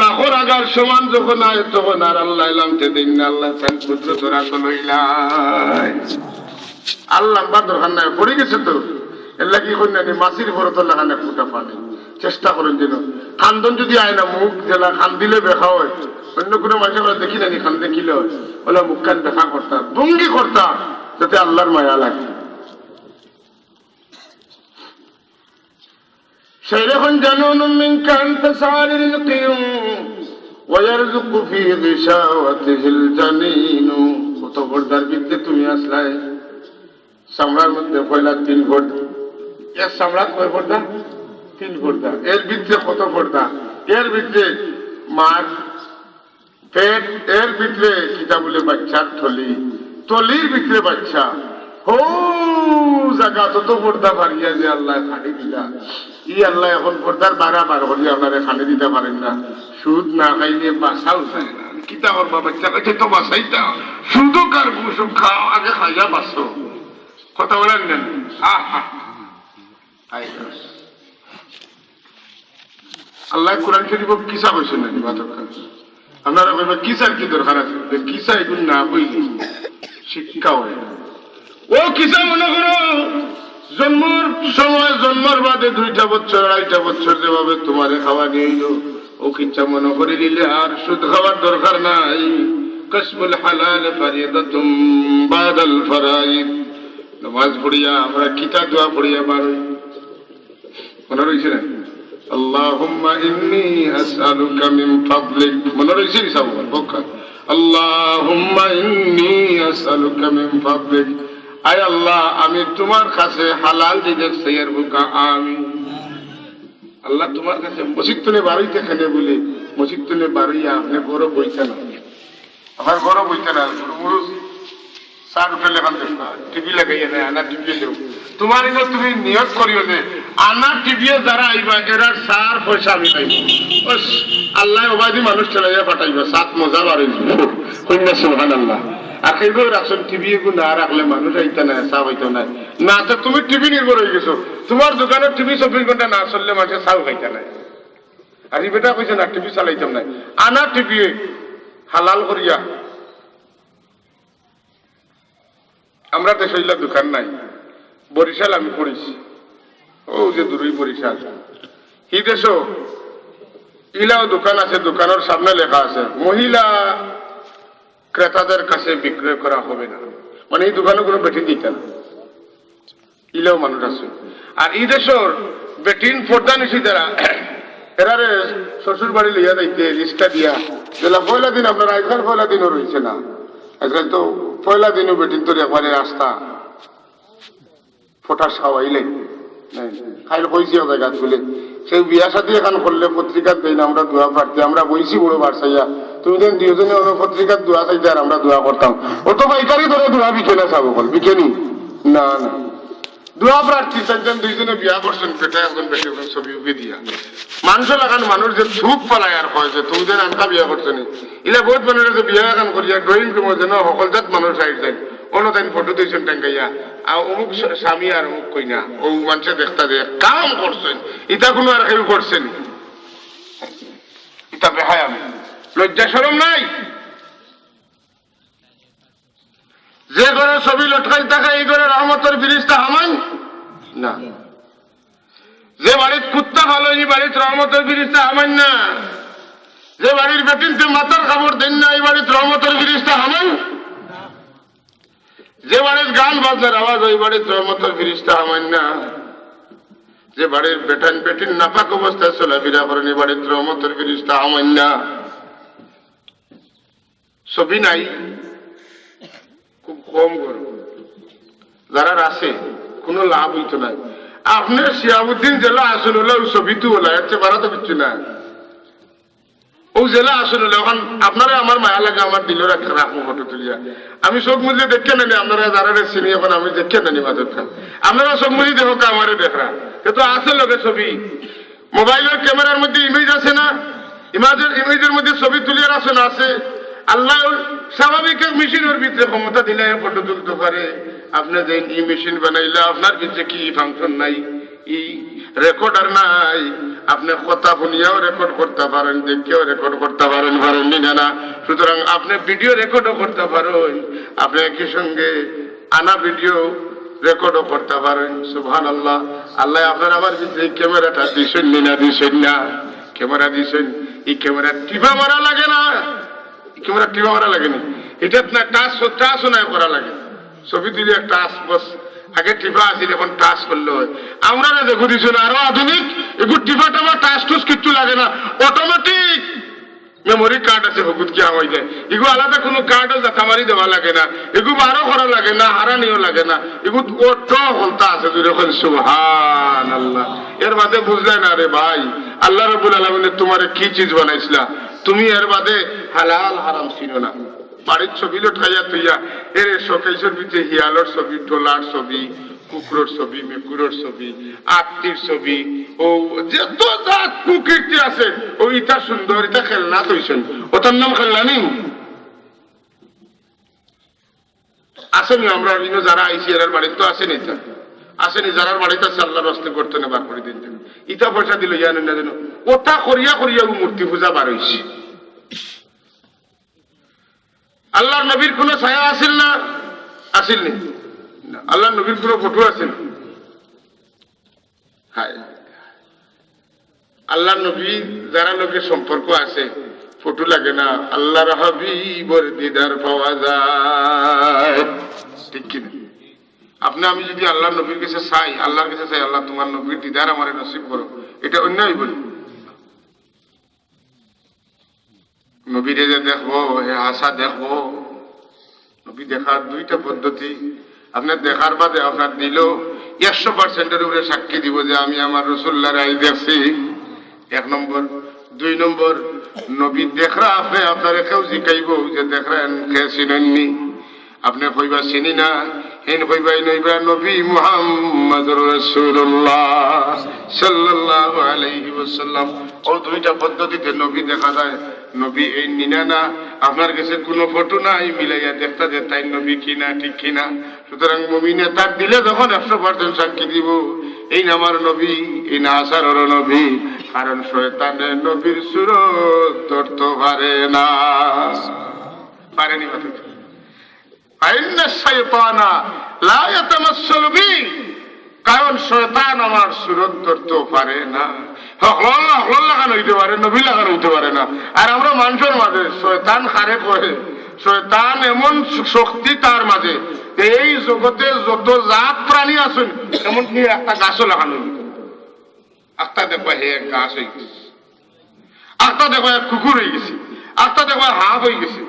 নাখর agar সমান যখন আয় তখন আর আল্লাহ লামতে দিন না, আল্লাহ তার পুত্র তোরা কলইলাই আল্লাহ বা দরকার নাই পড়ে গেছে তো এল্লা কি করি না মাসির বরত লাগানে ফুটা পানি চেষ্টা করেন যেন খান্দন যদি আয় না মুখ জেলা খান দিলে বেখা হয় অন্য কোনো মাঝে আমরা দেখি না খান দেখিলে হয় ওলা মুখ খান দেখা করতাম ভঙ্গি করতাম যাতে আল্লাহর মায়া লাগে। شيخ جنون منك أنت سار القيوم ويرزق في غشاوته الجنين কত পর্দার বিদ্যে তুমি আসলাই সামরার মধ্যে পয়লা 3 পর্দা এর সামরাত কয় পর্দা 3 পর্দা এর ভিতরে কত পর্দা এর ভিতরে মার পেট এর ভিতরে কিতা বলে বাচ্চার থলি তলির ভিতরে বাচ্চা ও জায়গা তত পর্দা বাড়িয়া যে আল্লাহ খাড়ি দিলা ই আল্লাহ এখন পর্দার বারবার হলে আপনারা খালি দিতে পারেন না সুদ না খাইলে বাসাও যায় না কিতা করবা বাচ্চা কাছে তো বাসাইতা সুদও কার ঘুষও খাও আগে খাইয়া বাসো কথা বলেন না আল্লাহ কোরআন শরীফ কিসা বলছেন না আপনারা বলবেন কিসার কি দরকার আছে কিসা এগুলো না বইলে শিক্ষা হয় ও কিসা মনে করো জন্মর সময় জন্মর বাদে 2টা বছর 2.5টা বছর যেভাবে তোমারে খাওয়া নিল ও কিচ্ছা মনে করে নিলে আর সুদ খাওয়ার দরকার নাই। কাসমুল হালাল ফারিদাতুম বাদাল ফরাইদ নামাজ পড়িয়া আমরা কিতা দোয়া পড়িয়া বারই মনে রইছে না আল্লাহুম্মা ইন্নী আসআলুকা মিন ফাদলিক মনে রইছে কি সব বকা আল্লাহুম্মা ইন্নী আসআলুকা মিন ফাদলিক আয় আল্লাহ আমি তোমার কাছে হালাল রিজিক চাইয়ার বুকা আমি আল্লাহ তোমার কাছে মসজিদ তুলে বাড়িতে খেলে বলে মসজিদ তুলে বাড়িয়া আপনি বড় বইতে না আমার বড় বইতে না সার উঠে লেখান টিভি লাগাইয়া নেয় আনা টিভি দেব তোমার এগুলো তুমি নিয়ত করিও যে আনা টিভি যারা আইবা এরার সার পয়সা আমি পাইব আল্লাহ ওবাদি মানুষ চলাইয়া পাঠাইবা সাত মজা বাড়ি কন্যা সুবহানাল্লাহ আখেরও রাখছেন টিভি এগুলো না রাখলে মানুষ আইতে না চাও হইতে নাই না তো তুমি টিভি নির্ভর হয়ে গেছো তোমার দোকানে টিভি 24 ঘন্টা না চললে মানুষের চাও খাইতে নাই আর এই বেটা কইছে না টিভি চালাইতাম নাই আনা টিভি হালাল করিয়া আমরা দেশে ইলা দোকান নাই বরিশাল আমি পড়েছি ও যে দূরই বরিশাল এই দেশও ইলাও দোকান আছে দোকানের সামনে লেখা আছে মহিলা ক্রেতাদের কাছে বিক্রয় করা হবে না মানে এই দোকানে কোনো বেটিন দিতে না ইলেও মানুষ আছে আর এই দেশের বেটিন পর্দা নিশি দ্বারা এরারে শ্বশুর বাড়ি লইয়া দিতে রিস্কা দিয়া যেটা পয়লা দিন আপনার আজকাল পয়লা দিনও রয়েছে না আজকাল তো পয়লা দিনও বেটিন তোর একবারে রাস্তা ফোটা খাওয়াইলে খাইলে পয়সিও জায়গা তুলে সেই বিয়া সাথে এখন করলে পত্রিকার দেই না আমরা দোয়া প্রার্থী আমরা বইছি বড় বারসাইয়া তুমি দেন দুজনে অন্য পত্রিকার দোয়া চাইতে আর আমরা দোয়া করতাম ও তো পাইকারি ধরে দোয়া বিকে না চাবো বল বিকেনি না না দোয়া প্রার্থী চাইতেন দুইজনে বিয়া করছেন পেটে এখন বেশি ছবি উঠে দিয়া মানুষ লাগান মানুষ যে ধূপ পালায় আর কয় যে তুমি দেন আনকা বিয়া করছেন ইলা বহুত মানুষের যে বিয়া এখন করিয়া ড্রয়িং রুমের জন্য সকল জাত মানুষ আইট যায় অন্য তাই ফটো দিয়েছেন টাঙ্গাইয়া আর অমুক স্বামী আর অমুক কইনা ও মানুষে দেখতা যে কাম করছেন ইটা কোনো আর কেউ করছেন ইটা বেহায় আমি লজ্জা শরম নাই যে ঘরে ছবি লটকাই থাকে এই ঘরে রহমতের ফিরিস্তা হামান না যে বাড়ির কুত্তা ভালো এই বাড়ির রহমতের ফিরিস্তা হামান না যে বাড়ির বেটিনতে মাথার কাপড় দেন না এই বাড়ির রহমতের ফিরিস্তা হামান যে বাড়ির গান বাজনার আওয়াজ ওই বাড়ির রহমতের ফিরিস্তা হামান না যে বাড়ির বেটান বেটিন নাপাক অবস্থায় চলাফেরা করেন এই বাড়ির রহমতের ফিরিস্তা হামান না ছবি নাই খুব কম করব যারা আছে কোনো লাভ হইতো না আপনার শিয়াবুদ্দিন জেলা আসল হলে ওই ছবি তো হলো এর চেয়ে বাড়া তো কিছু না ও জেলা আসল হলে এখন আপনারা আমার মায়া লাগে আমার দিল রাখবো ফটো তুলিয়া আমি চোখ মুজি দেখে নেনি আপনারা যারা চিনি এখন আমি দেখে নেনি মাঝে আপনারা চোখ মুজি দেখো আমারে দেখা কিন্তু আছে লোকের ছবি মোবাইলের ক্যামেরার মধ্যে ইমেজ আছে না ইমেজের মধ্যে ছবি তুলিয়ার আছে না আছে আল্লাহ স্বাভাবিক মেশিনের ভিতরে ক্ষমতা দিলে ফটো তুলতে পারে আপনি যে ই মেশিন বানাইলে আপনার ভিতরে কি ফাংশন নাই ই রেকর্ডার নাই আপনি কথা শুনিয়াও রেকর্ড করতে পারেন, দেখেও রেকর্ড করতে পারেন, পারেননি না? সুতরাং আপনি ভিডিও রেকর্ডও করতে পারেন, আপনি একই সঙ্গে আনা ভিডিও রেকর্ডও করতে পারেন। সুবহানাল্লাহ। আল্লাহ আপনার আমার ভিতরে ক্যামেরাটা দিছেন না, দিছেন না? ক্যামেরা দিছেন, এই ক্যামেরা টিপা মারা লাগে না, ক্যামেরা টিপা মারা লাগে না, এটা আপনার টাচও নাই করা লাগে। ছবি তুলে টাচ বস, আগে টিপা আছে, এখন টাচ করলে হয়। আমরা না দেখো দিছো না, আরো আধুনিক, এগুলো টিপা টাপা টাচ টুচ কিচ্ছু লাগে না, অটোমেটিক মেমোরি কার্ড আছে, বহুত কি হয়ে যায়। এগুলো আলাদা কোনো কার্ডও জাতামারি দেওয়া লাগে না, এগুলো আরো করা লাগে না, হারানিও লাগে না, এগুলো অটো হলতা আছে। যখন সুবহানাল্লাহ, এর বাদে বুঝলে না রে ভাই, আল্লাহ রাব্বুল আলামিন তোমারে কি চিজ বানাইছিলা, তুমি এর বাদে হালাল হারাম চিনো না। বাড়ির ছবি লটকাইয়া তুইয়া এর শোকেশের ভিতরে হিয়ালোর ছবি, টোলার ছবি, কুকুরের ছবি, মেকুরের ছবি, আত্মীর ছবি, ও যত জাত কুকীর্তি আছে, ও ইটা সুন্দর, ইটা খেলনা তৈছেন, ওটার নাম খেলনা নি আসেনি। আমরা যারা আইসি এর বাড়িতে তো আসেনি, আসেনি যারার বাড়িতে আছে, আল্লাহর রাস্তে করতে না বার করে দিন, ইটা পয়সা দিল জানেন না যেন, ওটা করিয়া করিয়া মূর্তি পূজা বার হয়েছে। আল্লাহর নবীর কোন ছায়া আসিল না, আসিল নি? আল্লাহর নবীর কোন ফটো আছে না? হায়, আল্লাহর নবী যারা লোকের সম্পর্ক আছে, ফটো লাগে না, আল্লাহর হাবিবর দিদার পাওয়া যায়, ঠিক কিনা? আপনি আমি যদি আল্লাহর নবীর কাছে চাই, আল্লাহর কাছে চাই, আল্লাহ তোমার নবীর দিদার আমার নসিব করো, এটা অন্যায় বলি? নবীরে যে দেখবো, হে আশা দেখবো, নবী দেখার দুইটা পদ্ধতি। আপনার দেখার বাদে আপনার দিল 100% উপরে সাক্ষী দিব যে আমি আমার রাসূলুল্লাহর আই দেখছি, 1 নম্বর। 2 নম্বর, নবী দেখরা আপনি আপনার কেউ জিকাইব যে দেখলেন কে চিনেননি, আপনি কইবা চিনি না, হেন কইবাই নইবা নবী মুহাম্মদুর রাসূলুল্লাহ সাল্লাল্লাহু আলাইহি ওয়াসাল্লাম। ও দুইটা পদ্ধতিতে নবী দেখা যায়। নবী এই নিনা না, আপনার কাছে কোনো ফটো নাই, মিলাইয়া দেখতে যে তাই নবী কিনা, ঠিক কিনা। সুতরাং মুমিনে তার দিলে যখন 100% সাক্ষী দিব এই না আমার নবী, এই না আসারর নবী, কারণ শয়তানে নবীর সুরত ধরতে পারে না, পারেনি কথা। কারণ শয়তান আমার সুরত ধরতে পারে না, লাগানো হইতে পারে, নবী লাগানো হইতে পারে না। আর আমরা মানুষের মাঝে শয়তান খারে করে, শয়তান এমন শক্তি তার মাঝে, এই জগতে যত জাত প্রাণী আছেন, এমনকি একটা গাছও লাগানো হইতে, একটা দেখবা হে এক গাছ হয়ে গেছে, একটা দেখবা এক কুকুর হয়ে গেছে, একটা দেখবা হাঁস হয়ে গেছে,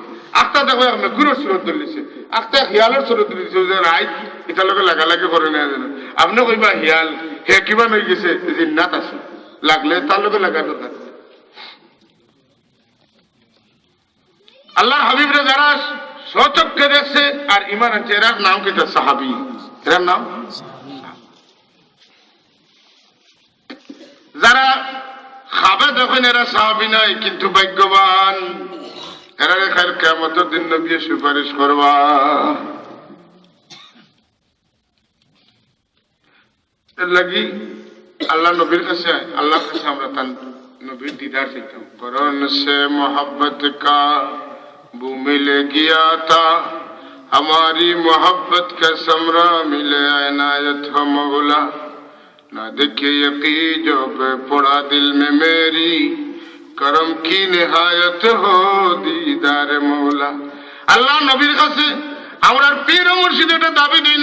একটা দেখবা এক মেকুরের সুরত ধরলিছে, একটা হিয়ালের সুরত ধরলিছে, রাইট এটা লোকে লাগালাগি করে নেওয়া যেন। আপনি কইবা হিয়াল, হে কিমান হয়ে গেছে, জিন্নাত আছে, লাগলে তার লোকে লাগানো থাকে। আল্লাহর হাবিবরে যারা সচক্ষে দেখছে আর ইমান আছে, এরার নাম কিন্তু সাহাবী, এরার নাম। যারা খাবে যখন এরা সাহাবী নয়, কিন্তু ভাগ্যবান, এরা রেখার কিয়ামতের দিন নবী সুপারিশ করবা। এর লাগি আল্লাহ নবীর কাছে, আল্লাহর কাছে আমরা তার নবীর দিদার চাইতাম। করন সে মোহব্বত কা वो मिल गया था, हमारी मोहब्बत का समरा मिले इनायत हो मौला, ना देखे यकी जो पे पड़ा दिल में मेरी, करम की निहायत हो दीदार मौला। আল্লাহ নবীর কাছে আমরা পীর ও মুর্শিদ এটা দাবি দিন,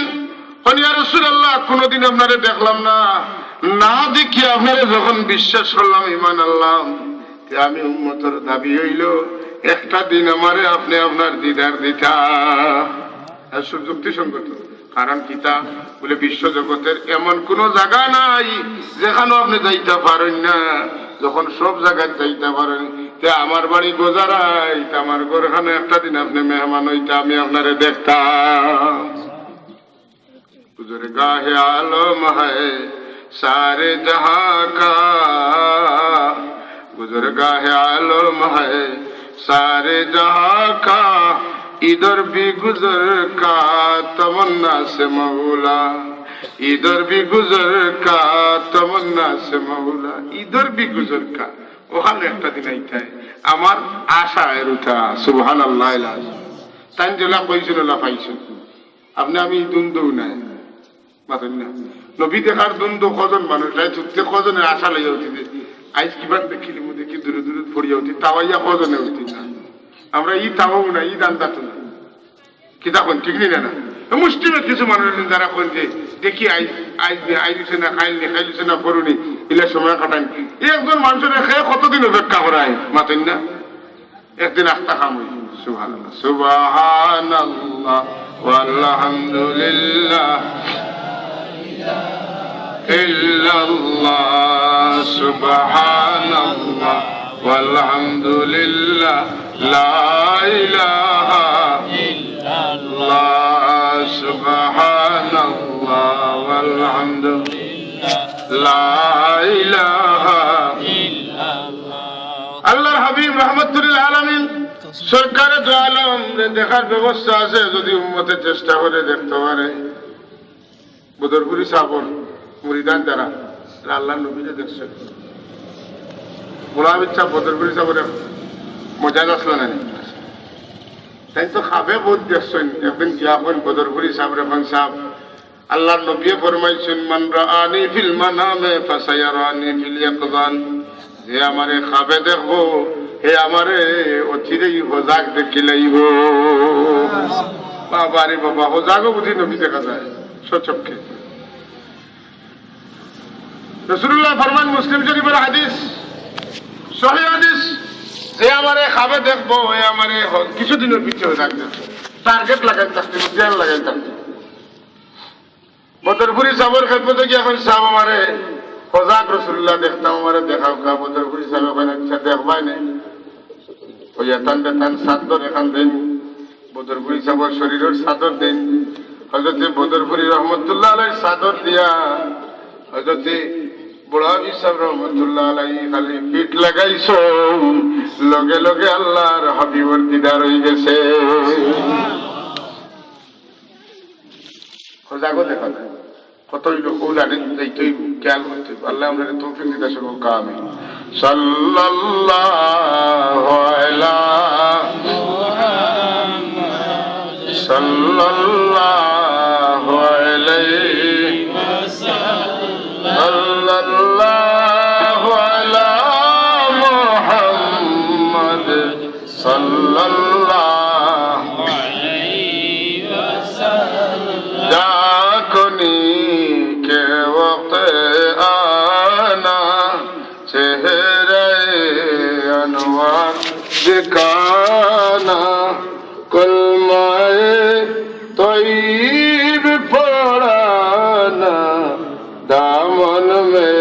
ইয়া রাসূলুল্লাহ কোনদিন আপনারে দেখলাম না, না দেখি আপনারে যখন বিশ্বাস করলাম, ঈমান আনলাম, তে আমি উম্মতের দাবি হইল একটা দিন আমারে আপনি আপনার দিদার দিতা। যুক্তিসঙ্গত কারণ কিতা বলে, বিশ্ব জগতের এমন কোন জায়গা নাই যেখানে আপনি যাইতে পারেন না, যখন সব জায়গায় যাইতে পারেন। আমার বাড়ি গোজারাই, আমার ঘরখানে একটা দিন আপনি মেহমান হইতা, আমি আপনারে দেখতাম। গুজর গাহে আলম হ্যায় সারে জাহাঁ কা, गुजर गाहे आलम है सारे जहां का, इधर भी गुजर का तमन्ना से मौला। इधर भी गुजर का तमन्ना से मौला इधर भी गुजर का ওখানে একটা দিন আইতে আমার আশা এর উঠা সুবহানাল্লাহ তাই জেলা কইছিল না পাইছো আপনি আমি দ্বন্দ্ব নাই মাতেন না নবী দেখার দ্বন্দ্ব কজন মানুষ নাই চুক্তি কজনের আশা লাগে উঠি আইস কিবার দেখিলি মু দেখি দূরে দূরে পড়িয়া উঠি তাওয়াইয়া কজনে উঠি না আমরা ই তাও না ই দান দাতো না কি তখন ঠিক নেই না মুসলিমে কিছু মানুষ যারা কোনছে দেখি আইছে না খাইলিছে না করুনি ইলে সময় কাটান একজন মানুষের খেয়ে কতদিন অপেক্ষা করায় মাতেন না একদিন আস্তা খাম সুবহানাল্লাহ সুবহানাল্লাহ ওয়ালহামদুলিল্লাহ ইল্লাল্লাহ সুবহানাল্লাহ ওয়ালহামদুলিল্লাহ লা ইলাহা ইল্লাল্লাহ সুবহানাল্লাহ ওয়ালহামদুলিল্লাহ লা ইলাহা ইল্লাল্লাহ আল্লাহর হাবিব রাহমাতুল লিল আলামিন সরকারে দু আলম দেখার ব্যবস্থা আছে যদি উম্মতের চেষ্টা করে দেখতে পারে বদরপুরি সাবর মুরিদান যারা আল্লাহ নবীকে দেখছে গোলাম ইচ্ছা বদরপুরি সাবরে মজা আসলো না তাই তো খাবে বহুত দেখছেন একদিন গিয়া করেন বদরপুরি সাবরে খান সাহ আল্লাহ নবী ফরমাইছেন মান রাআনি ফিল মানামে ফাসায়ারানি ফিল ইয়াকযান যে আমারে খাবে দেখবো হে আমারে অচিরেই হজাক দেখিলাইব বাবা রে বাবা হজাগও বুঝি নবী দেখা যায় সচক্ষে রাসূলুল্লাহ ফরমান মুসলিম শরীফের হাদিস সহিহ হাদিস যে আমারে খাবে দেখবো হে আমারে কিছুদিনের পিছিয়ে রাখবে টার্গেট লাগাই থাকতে জ্ঞান লাগাই থাকতে বদরপুরি সাবর খেদমতে গিয়ে এখন সাহেব আমারে হজাক রাসূলুল্লাহ দেখতাম আমারে দেখাও কা বদরপুরি সাহেব এখন আচ্ছা দেখবাই নাই ওই এতান বেতান চাদর এখান দেন বদরপুরি সাবর শরীরের চাদর দেন হযরতে বদরপুরি রহমতুল্লাহ আলাইহি চাদর দিয়া হযরতে বুড়াবি সাহেব রহমতুল্লাহ আলাইহি খালি পিঠ লাগাইছো লগে লগে আল্লাহর হাবিবর দিদার হয়ে গেছে হজাগো দেখা যায় কতই লোক ওলারে যাইতেই খেয়াল করতে আল্লাহ আমরা তৌফিক দিতে সকল কামে সাল্লাল্লাহু আলা মুহাম্মদ সাল্লাল্লাহু আলাইহি ওয়াসাল্লাম সাল্লাল্লাহু আলা মুহাম্মদ সাল্লাল্লাহু আলাইহি ওয়াসাল্লাম জাকনি কে ওয়াক্ত আনা চেহরে আনওয়ার দিখানা কলমায়ে তয়্যিব পড়ানা দামন মে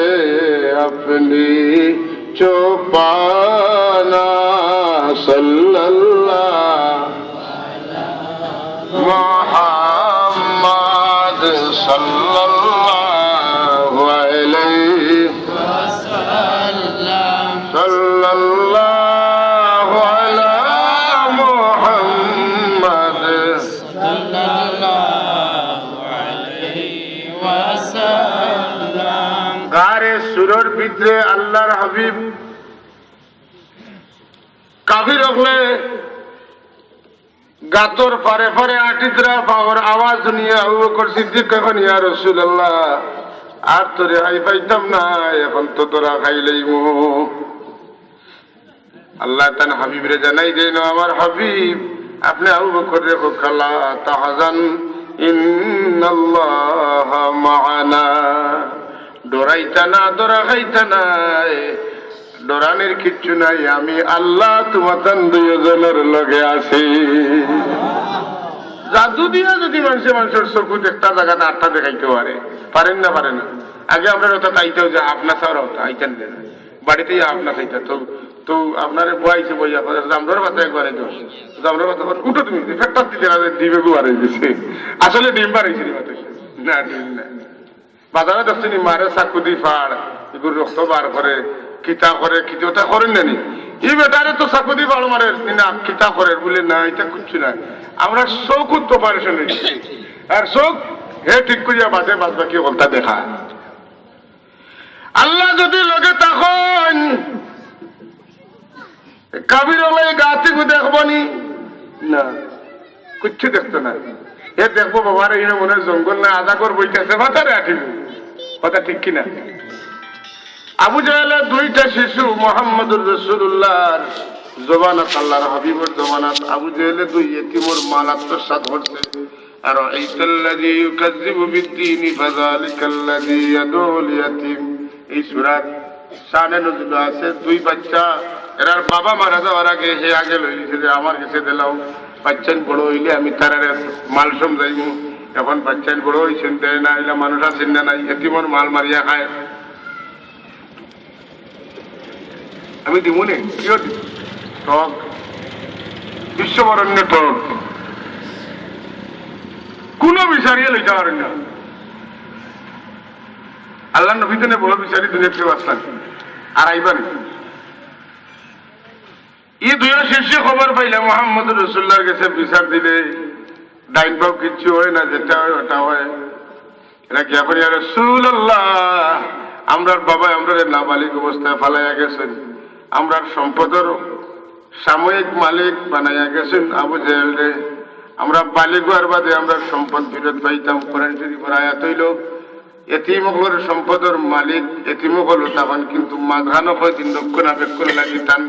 আপনি চোপানা সাল্লাল্লাহু মুহাম্মদ সাল্লাল্লাহু আলাইহি ওয়াসাল্লাম সাল্লাল্লাহু আলা মুহাম্মদ সাল্লাল্লাহু আলাইহি ওয়াসাল্লাম গারে সুরর ভিতরে আল্লাহর হাবিব কাফির হলে গাতর পারে পারে আটিদরা পাওয়ার আওয়াজ শুনিয়া আবু বকর সিদ্দিক কখন ইয়া রাসূলুল্লাহ আর তো রেহাই পাইতাম না এখন তো তোরা খাইলেইমু আল্লাহ তান হাবিবরে জানাই দেন আমার হাবিব আপনি আবু বকর রে খালা তাহজান ইন্নাল্লাহা মাআনা ডরাইতা না ডরা খাইতা না ডরানের কিচ্ছু নাই আমি আল্লাহ তোমার দুইজনের লগে আছি জাদু দিয়া যদি মানুষের চোখ একটা জায়গা না আটটা দেখাইতে পারেন না আগে আপনার ওটা তাইতেও যে আপনা ছাড়া ওটা আইতেন না বাড়িতেই আপনা চাইতা তো আপনার বইছে বইয়া জামরার কথা একবার জামরার কথা উঠো তুমি ফ্যাক্টর দিতে না ডিমে বাড়াই গেছে আসলে ডিম বাড়াইছে না ডিম না বাজারে দেখছেন মারে চাকু দি ফাড় এগুলো রক্ত বার করে কিতা করে কিতা করেন না নি এই বেটারে তো চাকু দি ফাড় মারে না কিতা করে বলে না এটা কিচ্ছু না আমরা শোক অপারেশন হয়েছি আর শোক হে ঠিক করিয়া বাদে বাদ বাকি কথা দেখা আল্লাহ যদি লগে তখন কাবির গাছি দেখবনি না কিচ্ছু দেখতো না এ দেখবো বাবার এই মনে জঙ্গল না আদা কর বইতেছে মাথারে আঠিব কথা ঠিক কিনা আবু জাহেলের দুইটা শিশু মোহাম্মদুর রাসূলুল্লাহর জবানাত আল্লাহর হাবিবের জবানাত আবু জাহেলের দুই ইতিমর মাল আত্মসাৎ করছে আর আইতাল্লাযী ইউকাযযিবু বিদ্দীনি ফাযালিকাল্লাযী ইয়াদুল ইয়াতীম এই সূরার শানে নজুল আছে দুই বাচ্চা এরার বাবা মারা যাওয়ার আগে হে আগে লইছে যে আমার কাছে দিলাও বাচ্চান বড় হইলে আমি তারারে মাল সমঝাইমু এখন বাচ্চান বড় হইছেন দেয় না এলা মানুষ আছেন না নাই এতিমর মাল মারিয়া খায় আমি দিমুনে কিয় টক বিশ্ববরণ্য টক কোন বিচারিয়ে লইতে পারেন না আল্লাহ নবী তো বড় বিচারি দুনিয়া কেউ আসলেন আর আইবার এই দুই শীর্ষে খবর পাইলে মোহাম্মদুর রাসূলুল্লাহর কাছে বিচার দিলে ডাইন বাউ কিচ্ছু হয় না যেটা হয় ওটা হয় এরা কি এখন রাসূলুল্লাহ আমরার বাবা আমরা নাবালিক অবস্থায় ফালাইয়া গেছেন আমরার সম্পদের সাময়িক মালিক বানাইয়া গেছেন আবু জাহেল রে আমরা বালিক হওয়ার বাদে আমরা সম্পদ ফিরত পাইতাম কোরআন শরীফের আয়াত হইল এতিমগুলোর সম্পদের মালিক এতিমগুলো তখন কিন্তু মাঝখানো হয়তো রক্ষণাবেক্ষণ লাগি তান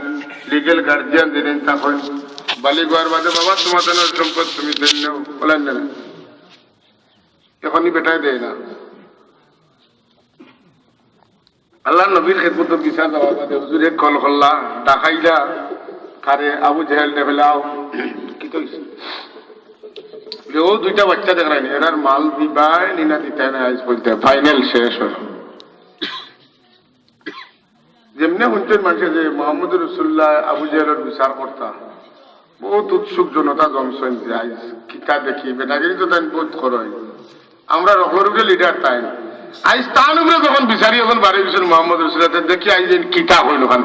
লিগেল গার্জিয়ান দিলেন তখন বালিক হওয়ার বাদে বাবা তোমাদের সম্পদ তুমি দেন নাও বলেন না এখনই বেটাই দেয় না আল্লাহ নবীর খেদমত বিচার দেওয়ার বাদে হুজুরে কল করলা ডাকাইলা কারে আবু জাহেল ফেলাও কি কইছে ও দুইটা বাচ্চা দেখায়নি এরার মাল দিবাই নিনা দিতে না আজ বলতে ফাইনাল শেষ হয় যেমনি শুনছেন মানুষের যে মোহাম্মদুর রাসূলুল্লাহ আবু জাহেলের বিচার করতা বহুত উৎসুক জনতা জমছেন যে আজ কিতা দেখি বেটাগিরি তো তাই বহুত করয় আমরা রকমের লিডার তাই আজ তার উপরে যখন বিচারি যখন বাড়ি গেছেন মোহাম্মদ রাসূলুল্লাহ দেখি আজ কিতা হইল কেন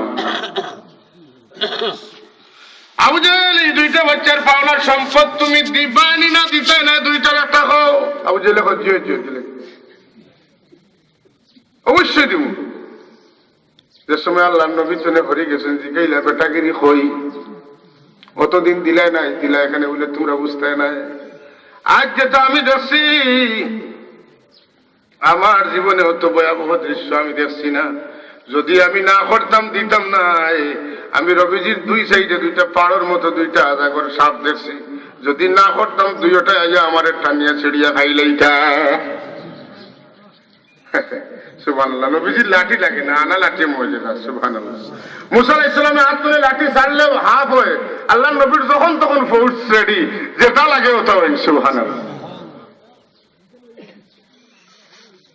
আবু জাহেল এই দুইটা বাচ্চার পাওনার সম্পদ তুমি দিবানি না দিতে না দুইটা একটা হও আবু জাহেল জিও দিলে অবশ্যই দিব যে সময় আল্লাহ নবী চলে ঘরে গেছেন জিগাইলা বেটাগিরি হই অতদিন দিলাই নাই দিলা এখানে বলে তোমরা বুঝতে নাই আজ যেটা আমি দেখছি আমার জীবনে অত ভয়াবহ দৃশ্য আমি দেখছি না যদি আমি না করতাম দিতাম নাই আমি রবিজির দুই সাইডে দুইটা পাড়ের মতো দুইটা আধা করে সাপ দেখছি যদি না করতাম দুইটা আইয়া আমার টানিয়া ছিড়িয়া খাইলেইটা সুবহানাল্লাহ নবীজির লাঠি লাগে না আনা লাঠি মজেদা সুবহানাল্লাহ মুসা আলাইহিস সালামের হাত ধরে লাঠি ছাড়লে হাফ হয় আল্লাহ নবীর যখন তখন ফোর্স রেডি যেটা লাগে ওটা হয় সুবহানাল্লাহ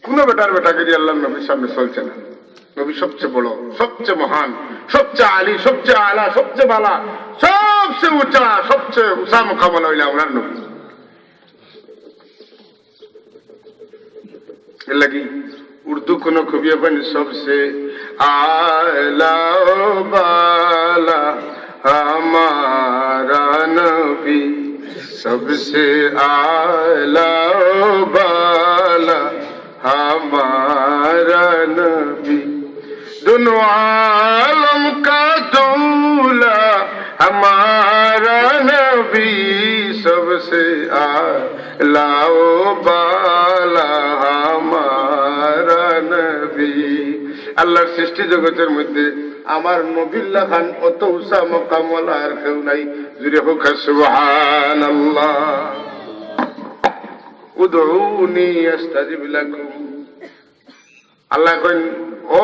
কোন বেটাকে দিয়ে আল্লাহ নবীর সামনে চলছে না নবী সবচেয়ে বড় সবচেয়ে মহান সবচেয়ে আলী সবচেয়ে আলা সবচেয়ে বালা সবচেয়ে উঁচা সবচেয়ে উঁচা মোকাবেলা হইলে আমার নবী এর লাগি উর্দু কোন কবি এখন সবসে আলা বালা हमारा नबी सबसे आला बाला हमारा नबी दोनों आलम का दूल्हा हमारा नबी सबसे आला बाला हमारा नबी আল্লাহর সৃষ্টি জগতের মধ্যে আমার নবিল্লাহ খান অত উঁচা মকাম আর কেউ নাই জুড়ে হোক সুবহানাল্লাহ উদউনি আস্তাজিব লাকুম আল্লাহ কইন ও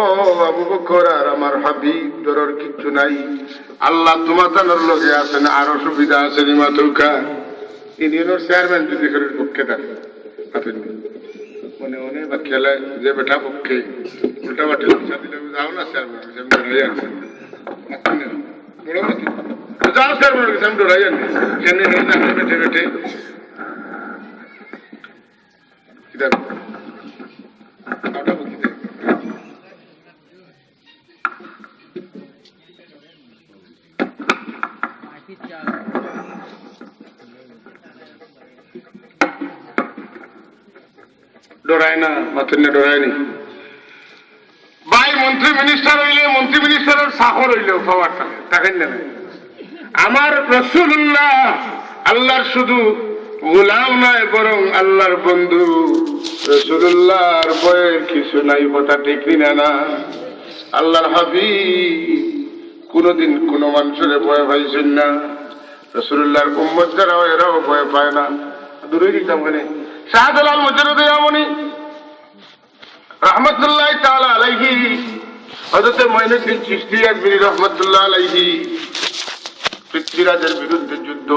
আবু বকর আর আমার হাবিব ডরার কিচ্ছু নাই আল্লাহ তোমাদের লগে আছেন আরো সুবিধা আছে নিমাতুকা ইউনিয়নের চেয়ারম্যান যদি শরীর পক্ষে থাকে মনে মনে বা খেলে যে বেটা পক্ষে উল্টা বাটি যাও না চেয়ারম্যান যাও চেয়ারম্যান আমি ডরাই আনি কেন বেটে বেটে ডরায় না, মাথুর না ডরায় নি। ভাই মন্ত্রী মিনিস্টার হইলে মন্ত্রী মিনিস্টারের চাকর হইলেও পাওয়ার টাকেন না। আমার রাসূলুল্লাহ আল্লাহর শুধু গোলাম নয়, বরং আল্লাহর বন্ধু। রাসূলুল্লাহর ভয়ের কিছু নাই, কথা ঠিক না না? আল্লাহর হাবিব কোনদিন কোন মানুষের ভয় পাইছেন না। রাসূলুল্লাহর উম্মত যারা এরাও ভয় পায় না। দূরে দিতাম কেন? শাহজালাল মুজাদ্দিদ আমনি রহমতুল্লাহ তাআলা আলাইহি, হযরত মুঈনুদ্দিন চিশতি আজমিরি রহমতুল্লাহ আলাইহি পৃথ্বীরাজের বিরুদ্ধে যুদ্ধ।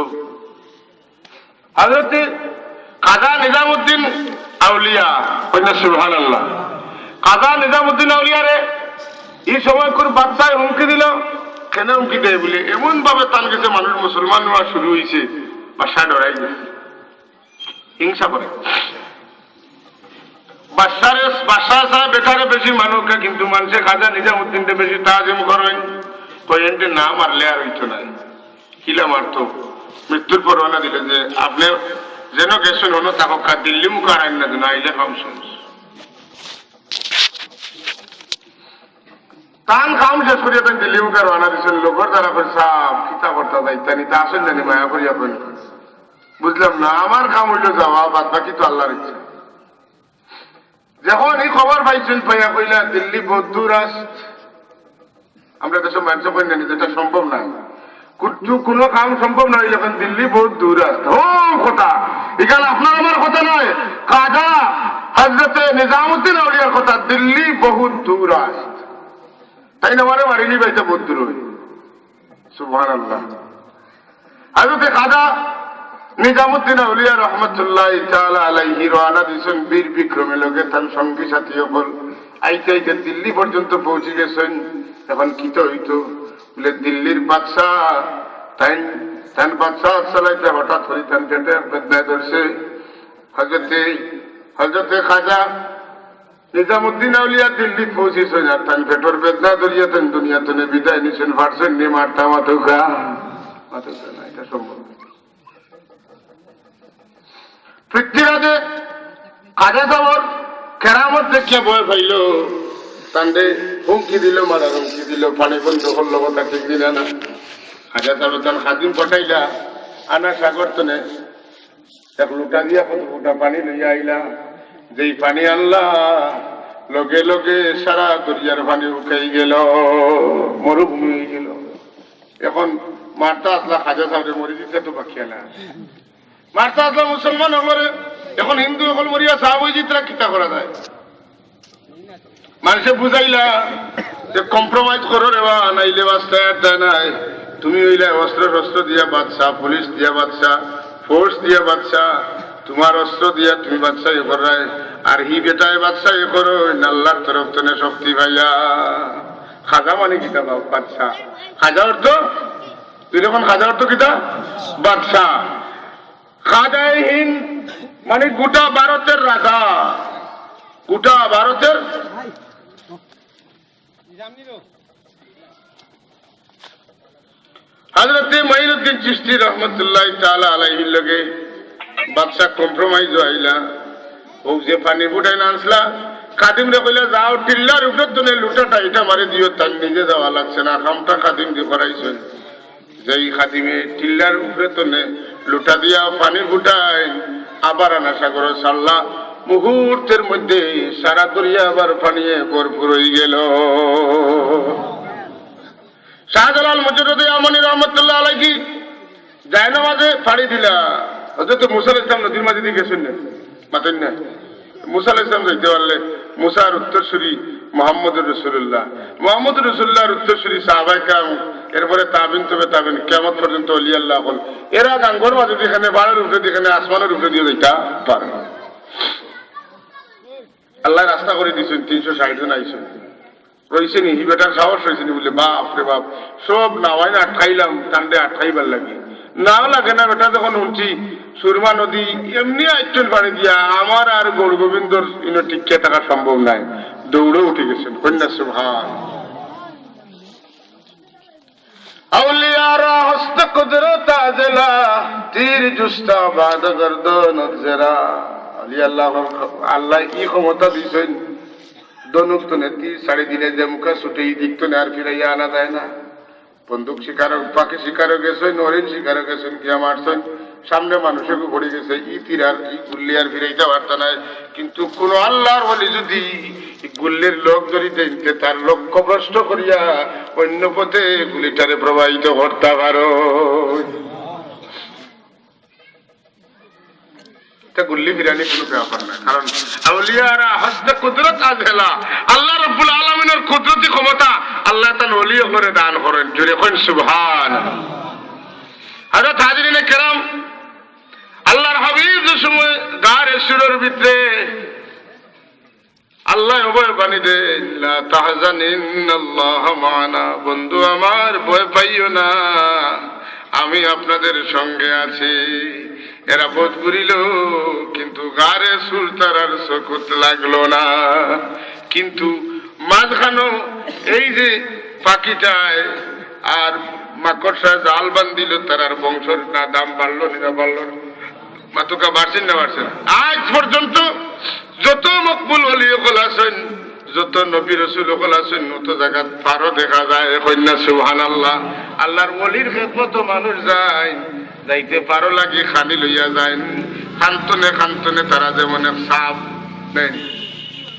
হযরত কাজা নিজামুদ্দিন আউলিয়া, সুবহানাল্লাহ, কাজা নিজামুদ্দিন আউলিয়া রে এই সময় কোন বাদশাহ হুমকি দিল। কেন হুমকি দেয় বলে এমন ভাবে তার কাছে মানুষ মুসলমান হওয়া শুরু হয়েছে, বাদশাহ ডরাই গেছে, হিংসা করে। বাদশাহ সাহেব বেকারে বেশি মানুষকে, কিন্তু মানুষে খাজা নিজামুদ্দিনকে বেশি তাজিম করেন। কয়েনটে না মারলে আর হইতো না, কিলা মারত, মৃত্যুর পরোয়ানা দিলে যে আপনি যেন গেছেন হলো তাকে দিল্লি মুখে আইন না যেন আইলে ফাংশন টান খাম শেষ করিয়া তাই দিল্লি মুখে রওনা দিচ্ছেন। লোকের দ্বারা সাপ খিতা করতে ইত্যাদি তা আসেন জানি মায়া করিয়া পেন। বুঝলাম না, আমার কাম হইল যাওয়া, বাদ বাকি তো আল্লাহর ইচ্ছা। যখন এই খবর পাইছেন পাইয়া কইলা দিল্লি বহুত দূর আস, আমরা দেশে মানুষ পাই না, যেটা সম্ভব না, কোনো কাম সম্ভব নয় যখন দিল্লি বহুত দূর আস। ও কথা এখানে আপনার আমার কথা নয়, কাজা হযরতে নিজামুদ্দিন আউলিয়ার কথা, দিল্লি বহুত দূর আস। তাই না মারে মারিনি পাইতে বহুত দূর হই। সুবহানাল্লাহ। হযরতে কাজা নিজামুদ্দিন আউলিয়া রহমতুল্লাহ তাআলা আলাইহি রওনা দিয়েছেন বীর বিক্রমে লোকে তার সঙ্গী সাথী সকল আইতে আইতে দিল্লি পর্যন্ত পৌঁছে গেছেন। এখন কি তো হইতো বলে দিল্লির বাদশাহ তাই বাদশাহ চালাইতে হঠাৎ করে তান পেটে বেদনায় ধরছে। হযরতে খাজা নিজামুদ্দিন আউলিয়া দিল্লি পৌঁছেছেন আর তান পেটর বেদনা ধরিয়া তেন দুনিয়া তেনে বিদায় নিছেন। ভারছেন নিয়ে মারটা মাথুকা না, এটা সম্ভব। পৃথ্বীরাজে কাজা যাবর কেরামত দেখিয়া ভয় পাইল, তান্ডে হুমকি দিল, মারার হুমকি দিল, পানি বন্ধ করলো, কথা ঠিক দিলে না। কাজা যাবর তার খাদিম পটাইলা আনা সাগর তনে এক লুটা দিয়া কত ফুটা পানি লইয়া আইলা। যেই পানি আনলা লগে লগে সারা দরিয়ার পানি উঠাই গেল, মরুভূমি হয়ে গেল। এখন মারতা আসলা খাজা সাহেব মরি দিতে তো বাকি না, মারতা আসলা মুসলমান হলরে। এখন হিন্দু হল মরিয়া সাহাবই জিতরা কিতা করা যায়? মানুষে বুঝাইলা যে কম্প্রোমাইজ করো রে বা, নাইলে বাস্তা নাই। তুমি হইলে অস্ত্র শস্ত্র দিয়া বাদশাহ, পুলিশ দিয়া বাদশাহ, ফোর্স দিয়া বাদশাহ, তোমার অস্ত্র দিয়া তুমি বাদশাহ এ করায়, আর হি বেটায় বাদশাহ এ করো আল্লাহর তরফ থেকে শক্তি পাইয়া। খাজা মানে কিতা বাদশাহ, খাজা অর্থ তুই যখন খাজা অর্থ কিতা বাদশাহ। খাজাই হিন্দ মানে গোটা ভারতের রাজা, গোটা ভারতের। হযরতে মুঈনুদ্দিন চিশতি রহমতুল্লাহ তাআলা আলাইহির লগে বাদশা কম্প্রোমাইজ হইলা। ও যে পানি ফুটাই না আনসলা, খাদিম রে কইলা যাও টিল্লার উপরে তুমি লুটাটা এটা মারি দিও, তার নিজে যাওয়া লাগছে না, কামটা খাদিম দিয়ে করাইছেন। যেই খাদিমে টিল্লার উপরে তুমি লুটা দিয়া পানি ফুটাই আবার আনা সাগর সাল্লা, মুহূর্তের মধ্যে সারা দরিয়া আবার পানিয়ে ভরপুর হয়ে গেল। শাহজালাল মুজাদ্দিদ আমনি রহমতুল্লাহ আলাইহি জায়নামাজে পাড়ি দিলা। হযরত মুসা আলাইহিস সালাম নদীর মাঝে দিয়ে গেছেন না, মাতেন না। মুসা আলাইহিস সালাম যাইতে পারলে মুসার উত্তরসূরি মুহাম্মদুর রাসূলুল্লাহ, মুহাম্মদুর রাসূলুল্লাহর উত্তরসূরি সাহাবায়ে কেরাম, এরপরে তাবিন তবে তাবিন, কিয়ামত পর্যন্ত ওলি আল্লাহ হল। এরা গাঙ্গর মাঝে যেখানে বাড়ির উপরে যেখানে আসমানের উপরে দিয়ে যাইতা পারে। আল্লাহ রাস্তা করে দিয়েছেন, 360 জন আইছেন রয়েছেন। হি বেটার সাহস হয়েছেন বলে বাপ রে বাপ, সব নাওয়াই না আটকাইলাম, টান্ডে আটকাইবার লাগে নাও লাগে না। বেটা যখন শুনছি সুরমা নদী এমনি আইটেন পাড়ি দিয়া, আমার আর গৌর গোবিন্দর টিকে থাকা সম্ভব নাই, দৌড়ে উঠে গেছেন। কন্যা সুবহান। আউলিয়ারা হস্ত কুদরত আজলা, তীর জুস্তা বাদ গর্দন জরা। আল্লাহ আল্লাহ কি ক্ষমতা দিয়েছেন দনুক তো নেতি 3.5 যে মুখা ছুটে দিক তো আর ফিরাইয়া আনা যায় না। বন্দুক শিকারক পাখি শিকারও গেছেন, হরিণ শিকারও গেছেন, গিয়া মারছেন, সামনে মানুষের পড়ে গেছে, ই তীরার ই গুল্লি আর ফিরাইতে পারত না। কিন্তু কোন আল্লাহর বলি যদি গুল্লির লোক যদি দেখতে তার লক্ষ্য ভ্রষ্ট করিয়া অন্য পথে গুলিটারে প্রবাহিত করতে পারো, গুল্লি ফিরানি কোনো ব্যাপার না। কারণ আউলিয়ারা হস্তে কুদরত আজহেলা, আল্লাহ রাব্বুল আলামিনের কুদরতি ক্ষমতা আল্লাহ তাআলা ওলিও করে দান করেন। জুড়ে কোন সুবহান। হযরত হাজিরিনে কেরাম, আল্লাহর হাবিব যে সময় গারে সুরের ভিতরে আল্লাহ ভয় বাণী দেন, লা তাহজানিন্নাল্লাহ মা'ানা, বন্ধু আমার ভয় পাইও না, আমি আপনাদের সঙ্গে আছি। এরা বোধ করিল, কিন্তু গারে সুর তারার চকুত লাগলো না। কিন্তু মাঝখানো এই যে পাখিটায় আর মাকড়সা জাল বান্ধিল, তারার বংশর না দাম বাড়লো না বাড়লো, মাতুকা বাড়ছেন না বাড়ছেন। আজ পর্যন্ত যত মকবুল ওলি হল আছেন, যত নবী রাসূল হল আছেন, অত জায়গা পারও দেখা যায় কন্যা সুবহানাল্লাহ। আল্লাহর ওলির খেদমত মানুষ যায়, যাইতে পারো লাগি খানি লইয়া যায়, খান্তনে খান্তনে তারা যেমন এক সাপ নেন,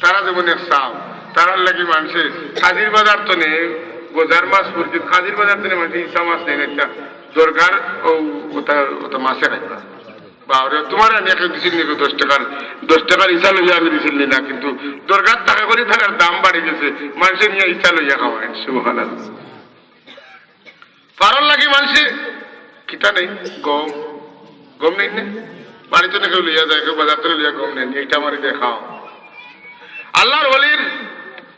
তারা যেমন এক সাপ, তারার লাগি মানুষের খাজির বাজার তো নেই, গোজার মাছ পড়ছে, খাজির বাজার তো নেই মানুষ ইসা মাছ নেই, একটা দরকার ওটা মাছে রাখবা বাবরে। তোমার আমি একে দিছিল নি 10 টাকার ইসা লইয়া আমি দিছিল না, কিন্তু দরকার টাকা করে থাকার দাম বাড়ি গেছে, মানুষের নিয়ে ইসা লইয়া খাওয়ায়। সুবহানাল্লাহ। পারল লাগি মানুষে কিতা নেই, গম গম নেই না, বাড়িতে না কেউ লইয়া যায়, কেউ বাজার থেকে লইয়া গম নেন, এইটা আমার দেখাও। আল্লাহর ওলির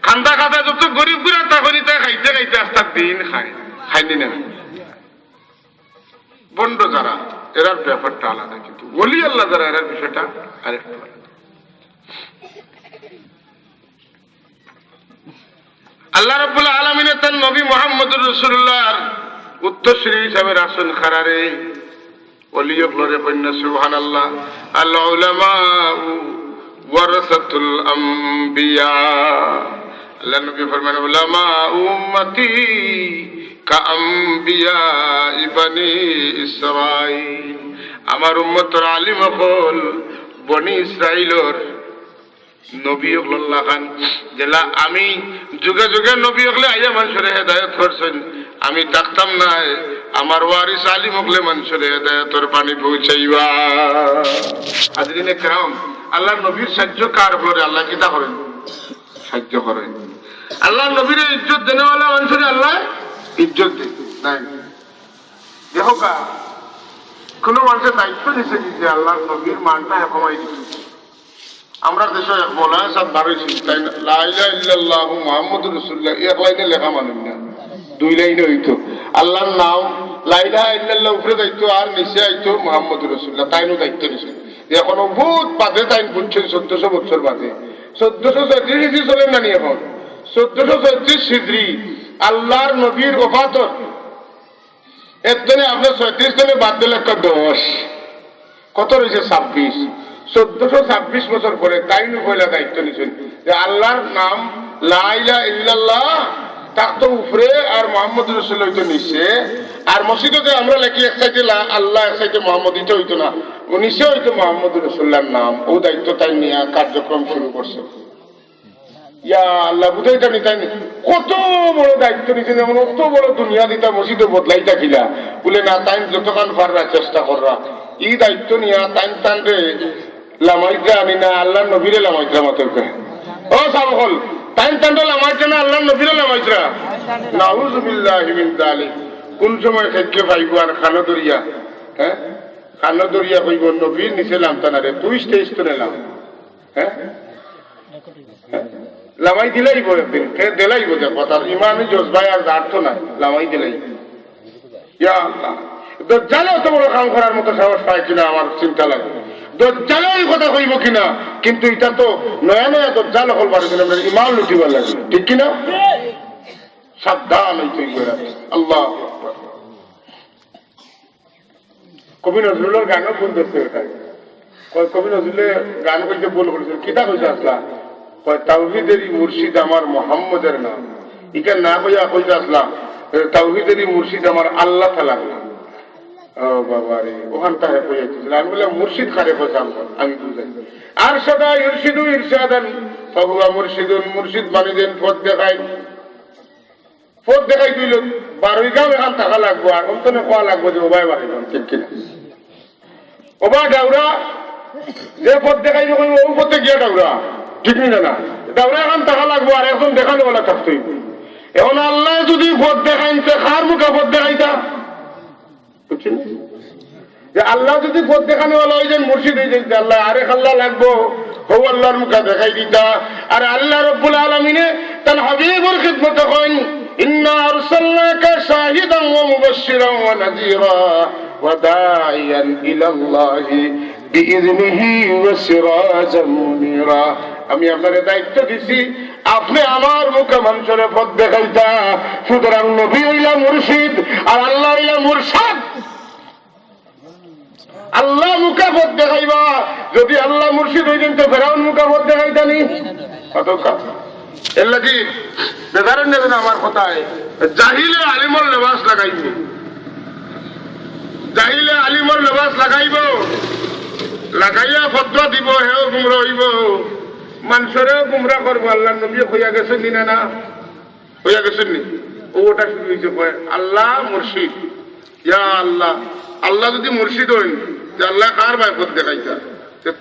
খান্দা খাদা যত গরিব গুড়া তখনই তা খাইতে খাইতে আস্তার দিন খায়, খাইনি না। বন্ড যারা এরার ব্যাপারটা আলাদা, কিন্তু ওলি আল্লাহ যারা এরার বিষয়টা আরেকটু আলাদা। আল্লাহ রাব্বুল আলামিনের তার নবী মুহাম্মদুর রাসূলুল্লাহর উত্তরসূরি হিসাবে রাসূল খারারে ওলিয়ক লরে কন্যা সুবহানাল্লাহ। আল উলামাউ ওয়ারাসাতুল আম্বিয়া, আল্লাহ নবী ফরমান উলামা উম্মতি কা আম্বিয়া ইবনি ইসরাঈল, আমার উম্মতের আলিম হল বনি ইসরাইলের নবী হল্লা খান, যেলা আমি যুগে যুগে নবী হলে আইয়া মানুষের হেদায়ত করছেন, আমি থাকতাম না, আমার ওয়ারিস আলিম হলে মানুষের হেদায়তের পানি পৌঁছাইবা। হাজরিনে কেরাম, আল্লাহ নবীর সাহায্য কার করে? আল্লাহ কিতা করেন? সাহায্য করেন। আল্লাহ নবীর ইজ্জত দেনেওয়ালা মানুষের আল্লাহ ইজ্জত দেন। দেখো কা কোন মানুষের দায়িত্ব দিচ্ছে যে আল্লাহ নবীর মানটা কমাই দিচ্ছে। আমরা দেশে এক মৌলানা সাহেব বারোইছি, তাই না, লা ইলাহা ইল্লাল্লাহু মুহাম্মাদুর রাসূলুল্লাহ, এক লাইনে লেখা মানুষ না, 2 লাইনে হইতো আল্লাহর নাম লা ইলাহা ইল্লাল্লাহ উপরে দায়িত্ব, আর নিচে আইতো মুহাম্মাদুর রাসূলুল্লাহ, তাইনও দায়িত্ব নিছে। এখন বহুত বাদে তাই বুঝছেন, 1400 বছর বাদে, 1434 হিজরি চলেন না নি, এখন 1434 হিজরি আল্লাহর নবীর ওফাতর একজনে আপনার 36 জনে বাদ দিলে 10, কত রয়েছে 26, 1426 বছর পরে তাইনও পয়লা দায়িত্ব নিছেন যে আল্লাহর নাম লা ইলাহা ইল্লাল্লাহ তাকতো উপরে আর মুহাম্মদুর রাসূলুল্লাহ হইতো নিচে। আর মসজিদে আমরা লেখি এক সাইডে আল্লাহ, এক সাইডে মুহাম্মদ, এটা হইতো না, ও নিচে হইতো মুহাম্মদুর রাসূলুল্লাহর নাম। ও দায়িত্ব তাই নিয়ে কার্যক্রম শুরু করছে। ইয়া আল্লাহ, বুঝাইতা নি তাই কত বড় দায়িত্ব নিছেন, এমন অত বড় দুনিয়া দিতা মসজিদে বদলাইতা কিলা বলে না, তাই যতক্ষণ পাররা চেষ্টা কররা এই দায়িত্ব নিয়ে তাই তান রে লামাইত্রা আনি না, আল্লাহ নবীরে লামাইত্রা মাত্র। ও সাবল তাই তান লামাইত্রা না, আল্লাহ নবীরে লামাইত্রা। নাউযুবিল্লাহি মিন যালিক। কোন সময় খেকে পাইব আর খানো দরিয়া, হ্যাঁ খানো দরিয়া কইব নবীর নিচে লামতা না রে, তুই স্টেজ তো নিলাম, হ্যাঁ লামাই দিলাইব, একদিন ফের দিলাইব। দেখো তার ইমানই জজবায় আর দাঁড় তো নাই, লামাই দিলাই। ইয়া আল্লাহ, দজ্জালে অত বড় কাম করার মতো সাহস পায় কিনা আমার চিন্তা লাগে। দজ্জালে এই কথা কইব কিনা, কিন্তু এটা তো নয়া নয়া দজ্জাল হল পারে কিনা, ইমান লুটিবার লাগে, ঠিক কিনা? সাবধান হইতে আল্লাহ। কবি নজরুলের গানও কোন দেখতে ওটাই, কবি নজরুলে গান কইতে বল করেছেন, কিতা কইতে আসলা? তাওহীদেরই মুর্শিদ আমার মোহাম্মদের নাম। ইকা না কইয়া কইতে আসলাম তাওহীদেরই মুর্শিদ আমার আল্লাহ তাআলার নাম। ও বাবা রে, ওখানটা কইয়াছিল। আমি বললাম মুর্শিদ খারে বসাম, আমি বুঝাই। আর সদা ইরশিদু ইরশাদান ফাহুয়া মুর্শিদুন, মুর্শিদ মানে দেন পথ দেখাই। পথ দেখাই দিল 12 গাঁও এখান থাকা লাগবো, আর অন্তনে কোয়া লাগবো যে ওবাই বাড়ি ঠিক কিনা। ওবা ডাউরা যে পথ দেখাই যখন ও পথে গিয়া ডাউরা ঠিক না না, ডাউরা এখন থাকা লাগবো, আর এখন দেখানো বলা থাকতোই। এখন আল্লাহ যদি পথ দেখাইতে খার মুখা পথ দেখাইতা, বুঝছেন? যে আল্লাহ যদি পথ দেখানো বলা ওই যে মুর্শিদ হয়ে যেতে আল্লাহ আরেক আল্লাহ লাগবো, হৌ আল্লাহর মুখা দেখাই দিতা। আর আল্লাহ রব্বুল আলামিনে তার হাবিবুর খিদমত করেন, ইন্না আরসালনাকা শাহিদান ওয়া মুবাশশিরান ওয়া নাযীরা ওয়া দাঈয়ান ইলাল্লাহি বিইযনিহি ওয়া সিরাজাম মুনীরা। আমি আপনাকে দায়িত্ব দিছি, আপনি আমার মুখে মানুষের পথ দেখাইতা। সুতরাং নবী হইলা মুর্শিদ আর আল্লাহ হইলা মুরশিদ। আল্লাহ মুখে পথ দেখাইবা। যদি আল্লাহ মুর্শিদ হইতেন তো ফেরাউন মুখে পথ দেখাইতানি। এর লাগি বেদারের নেবেন আমার কথায়, জাহিলে আলিমর লেবাস লাগাইবে, জাহিলে আলিমর লেবাস লাগাইব, লাগাইয়া ফতোয়া দিব, হেও গুমরা হইব, মানুষেরও গুমরা করবো। আল্লাহ নবী হইয়া গেছেন নি? না হইয়া গেছেন নি? ওটা শুরু হয়েছে আল্লাহ মুর্শিদ। ইয়া আল্লাহ, আল্লাহ যদি মুর্শিদ হইন যে আল্লাহ কার ভাই পথ দেখাইতা,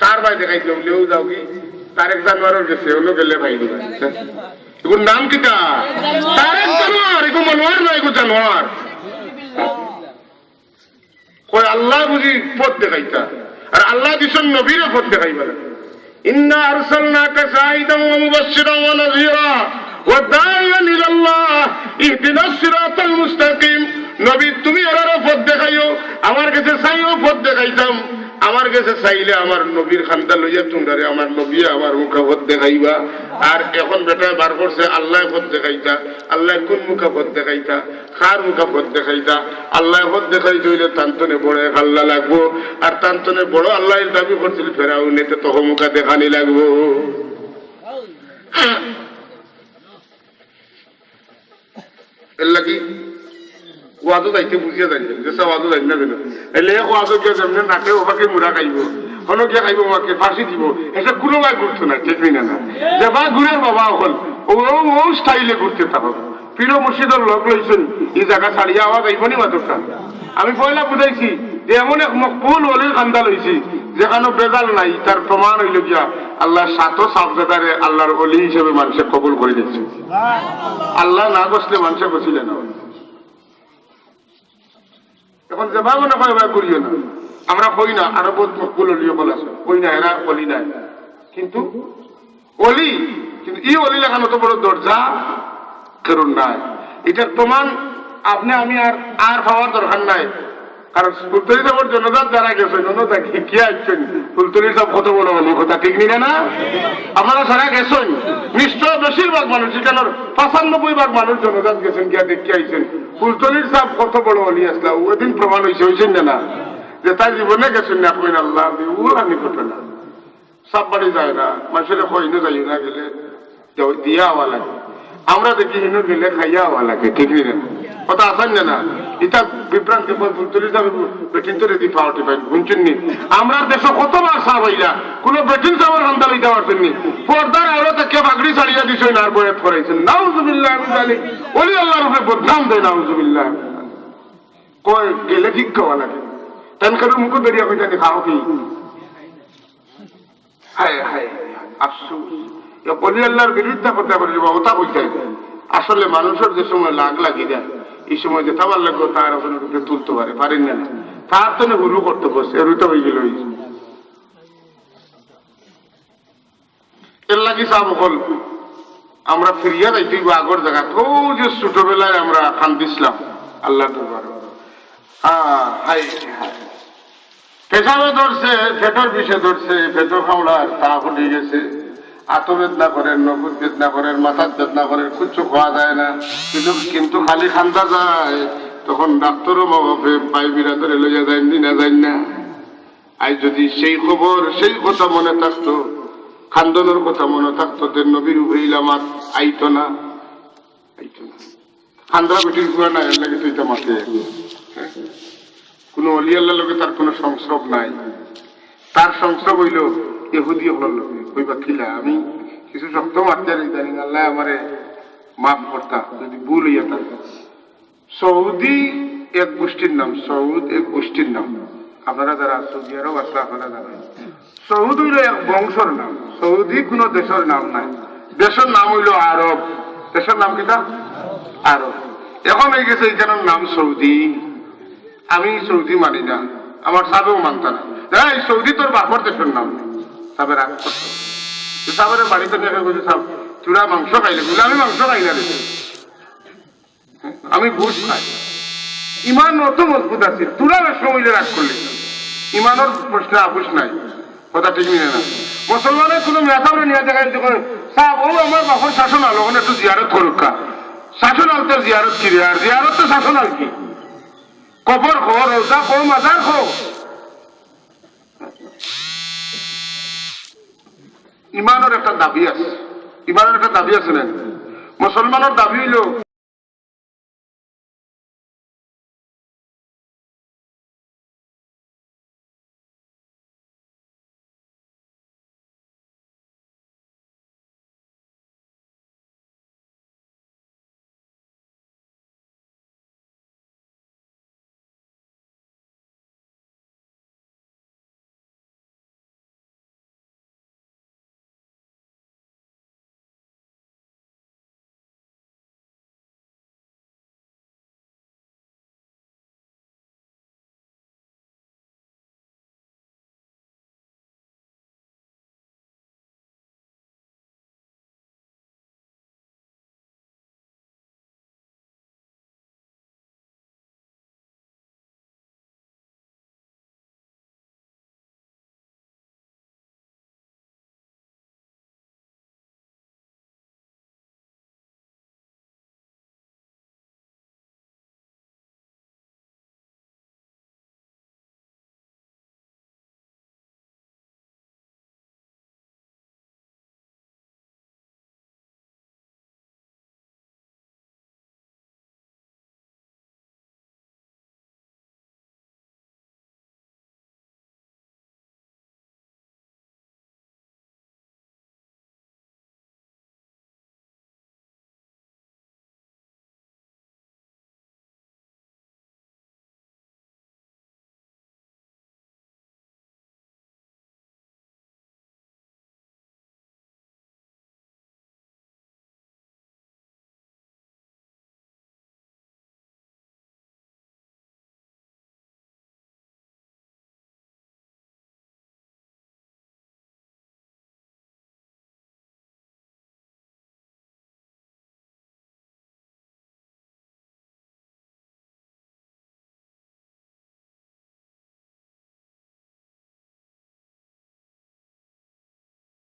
তার ভাই দেখাইতে লেও যাও কি তারেক জানোয়ারের গেছে, হলো গেলে ভাই দিবা। এগুর নাম কিটা? তারেক জানোয়ার। এগু মনোয়ার না, এগু জানোয়ার। কই আল্লাহ বুঝি পথ দেখাইতা, আর আল্লাহ দিছেন নবীরে পথ দেখাইবা। ইন্না আরসালনাকা শাহিদান ওয়া মুবাশশিরান ওয়া নাযীরা ওয়া দাঈয়ান ইলাল্লাহ ইহদিনাস সিরাতাল মুস্তাকিম। নবী তুমি এরারও পথ দেখাইও, আমার কাছে চাইও পথ দেখাইতাম। আমার কাছে চাইলে আমার নবীর খান্দা লইয়া তোমরা আমার নবী আমার মুখে পথ দেখাইবা। আর এখন বেটা বার করছে আল্লাহ পথ দেখাইতা। আল্লাহ কোন মুখে পথ দেখাইতা? খার মুখে পথ দেখাইতা। আল্লাহ পথ দেখাইতে হইলে তান্তনে বড় এক আল্লাহ লাগবো, আর তান্তনে বড় আল্লাহ দাবি করছিল ফেরাউনেতে তহ মুখা দেখানি লাগবো। এর লাগি ওয়াদো দায়িত্ব বুঝিয়ে জানবেন যে সব ওয়াদো জানি না কেন এলে এক ওয়াদো গিয়ে যেমন নাকে ওকে মুড়া খাইব, হলো গিয়ে খাইব ওকে ফাঁসি দিব, এটা কোনো ভাই ঘুরতো না, ঠিক না না। যে বা ঘুরের বাবা হল ও স্টাইলে ঘুরতে থাকো। প্রিয় মুর্শিদের লোক লইছেন এই জায়গা ছাড়িয়ে আওয়াজ আইবনি মাত্রটা। আমি পয়লা বুঝাইছি যে এমন এক মকবুল ওলির খান্দা লইছি যেখানে বেজাল নাই, তার প্রমাণ হইল গিয়া আল্লাহ সাতও সাবজাদারে আল্লাহর ওলি হিসেবে মানুষের কবুল করে দিচ্ছে। আল্লাহ না বসলে মানুষে বসিলে না। এখন যে ভাবো না ভাই করিও না, আমরা কই না আরো বহুত মকবুল অলিও বল আছে, কই না এরা অলি নাই, কিন্তু অলি, কিন্তু ই অলি লাগানো তো বড় দরজা কারণ নাই। এটার প্রমাণ আপনি আমি আর পাওয়ার দরকার নাই। কারণ ফুলতলি সাহেবের জনজাত যারা গেছেন জনতা কি আসছেন, ফুলতলি সাহেব কত বড় বলি কথা ঠিক নিলে না? আপনারা যারা গেছেন নিশ্চয় বেশিরভাগ মানুষ, এখানে 95% মানুষ জনজাত গেছেন, গিয়া দেখি আইছেন ফুলতলির সাহেব কত বড় বলি আসলা। ওদিন প্রমাণ হয়েছেন না যে তার জীবনে গেছেন না কইন আল্লাহ আমি কথা না। সব বাড়ি যায় না, মানুষের কইনে যাই না, গেলে দিয়া হওয়া লাগে। আমরা দেখি হিনো গেলে খাইয়া হওয়া লাগে, ঠিক না কথা আসান না। এটা বিভ্রান্তি ফুলতলি যাবে বেটিন তো রেডি পাওয়াটি পাই শুনছেন নি? আমরা দেশে কতবার সাহ হইলা কোন বেটিন সাহেবের রান্না লইতে পারছেন নি? পর্দার আলোতে কে বাগড়ি ছাড়িয়া দিছ না আর বয়াত করাইছেন। নাউজুবিল্লাহ জানি ওলি আল্লাহর উপরে বদনাম দেয়। নাউজুবিল্লাহ কয় গেলে ঠিক খাওয়া লাগে, তেন করে মুখে বেরিয়ে কইতে খাও কি? হায় হায় আফসোস, অলি আল্লাহর বিরুদ্ধে কথা বলে ওটা কইতে। আসলে মানুষের যে সময় লাগ লাগি যায় এই সময় যে থাবার লাগবে তার আপনার উপরে তুলতে পারেন না, তার তো না হুরু করতে বসে এরুটা হয়ে গেল। এর লাগি সাহ হল আমরা ফিরিয়া যাইতে আগর জায়গা তো যে ছোটবেলায় আমরা খান দিছিলাম আল্লাহ দরবার। পেশাবে ধরছে, পেটের বিষে ধরছে, পেটর খাওয়ার তা ফুটে গেছে, আত বেদনা করেন, নকুর বেদনা করেন, মাথার বেদনা করেন, কিচ্ছু খাওয়া যায় না, কিন্তু খালি খান্দা যায়। তখন ডাক্তারও মা বাপে পাই বিরা ধরে লইয়া যায় না যায় না। আজ যদি সেই খবর সেই কথা মনে থাকতো, খান্দনের কথা মনে থাকতো, যে নবীর উভইলামাত আইতো না, খান্দরা বেটির গুয়া না এর লাগে তুইটা মাঠে কোন অলি আল্লাহ লোকে তার কোন সংস্রব নাই। তার সংস্রব হইল ইহুদি হলার লোকে। কইবা খিলা আমি কিছু শক্ত মারতে ইদানিং আল্লাহ আমারে মাফ করতা যদি ভুল হইয়া থাকে। সৌদি এক গোষ্ঠীর নাম, সৌদ এক গোষ্ঠীর নাম। আপনারা যারা সৌদি আরব আসলে আপনারা জানেন সৌদ হইল এক বংশর নাম। সৌদি কোন দেশের নাম নাই, দেশের নাম হইল আরব। দেশের নাম কিটা? আরব। এখন হয়ে গেছে এইখানের নাম সৌদি। আমি সৌদি মানি না, আমার সাবেও মানতা না। এই সৌদি তোর বাপর দেশের নাম। সাবের আগে সাবের বাড়িতে দেখে বলছে সাব চূড়া মাংস খাইলে বলে আমি মাংস খাই না রে, আমি ঘুষ খাই। ইমান অত মজবুত আছে, তুরা সময় রাগ করলে ইমানের প্রশ্নে আপুস নাই। কথা ঠিক মিলে না। মুসলমানের কোনো মেয়াথাবরে নিয়ে দেখা যাচ্ছে সাহ ও আমার বাপর শাসন আলো ওখানে একটু জিয়ারত করুকা। শাসন আল তোর জিয়ারত কি রে? আর জিয়ারত তো শাসন আল কি? কবর খো, রোজা খো, মাজার খো। ইমানের একটা দাবি আছে, ইমানের একটা দাবি আছে না। মুসলমানের দাবি হইল